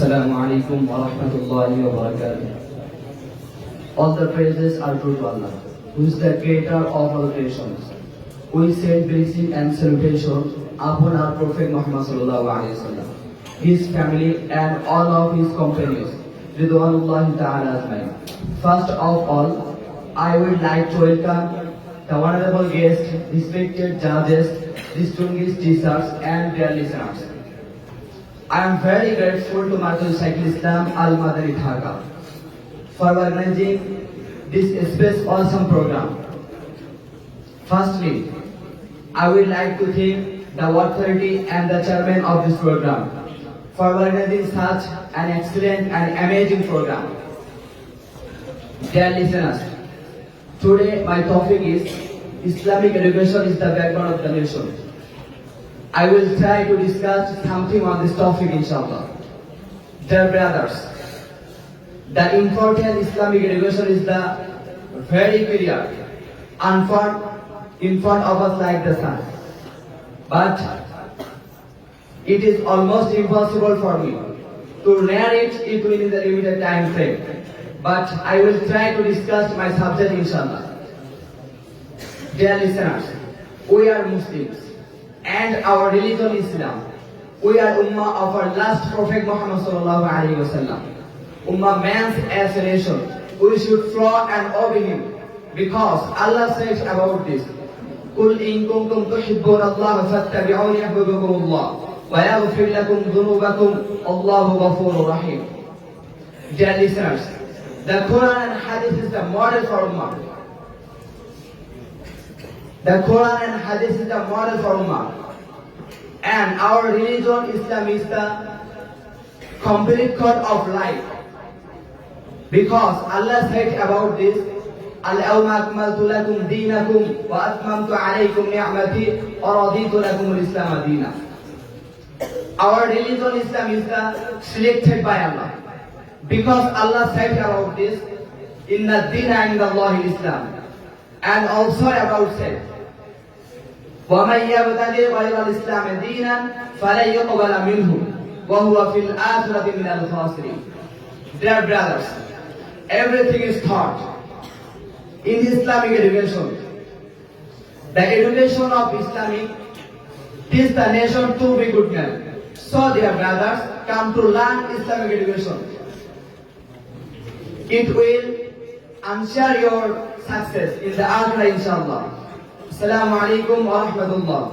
Assalamu alaikum wa rahmatullahi wa barakatuh. All the praises are due to Allah, who is the creator of all creations. We send blessing and salutation upon our Prophet Muhammad sallallahu alaihi wasallam, his family and all of his companions. Ridwanullahi ta'ala ajmain. First of all, I would like to welcome the honorable guests, respected judges, distinguished teachers and dear listeners. I am very grateful to Markaz Shaikh Islam Al Madani Dhaka for organizing this space awesome program. Firstly, I would like to thank the authority and the chairman of this program for organizing such an excellent and amazing program. Dear listeners, today my topic is Islamic education is the backbone of the nation. I will try to discuss something on this topic inshallah. Dear brothers, the important Islamic education is the very clear in front of us like the sun. But it is almost impossible for me to narrate it within the limited time frame. But I will try to discuss my subject inshallah. Dear listeners, we are Muslims and our religion is Islam. We are Ummah of our last Prophet Muhammad sallallahu alaihi wasallam. Ummah man's as a nation. We should follow and obey him because Allah says about this. قل إن كنتم تحبون الله فاتبعوني يحببكم الله ويغفر لكم ذنوبكم الله غفور رحيم. Dear listeners, the Quran and Hadith is the model for Ummah. The Quran and Hadith is the model for Ummah. And our religion, Islam, is the complete code of life. Because Allah said about this, اليوم أكملت لكم دينكم وأتممت عليكم نعمتي ورضيت لكم الإسلام دينا. Our religion, Islam, is the selected by Allah. Because Allah said about this, إن الدين عند الله الإسلام. And also about said, ومن يبتغي غير الإسلام دينا فلن يقبل منه وهو في الآخرة من الخاسرين. Dear brothers, everything is taught in Islamic education. The education of Islamic teach the nation to be good men. So dear brothers, come to learn Islamic education. It will ensure your success in the Akhirah inshallah. Assalamu alaikum wa rahmatullah.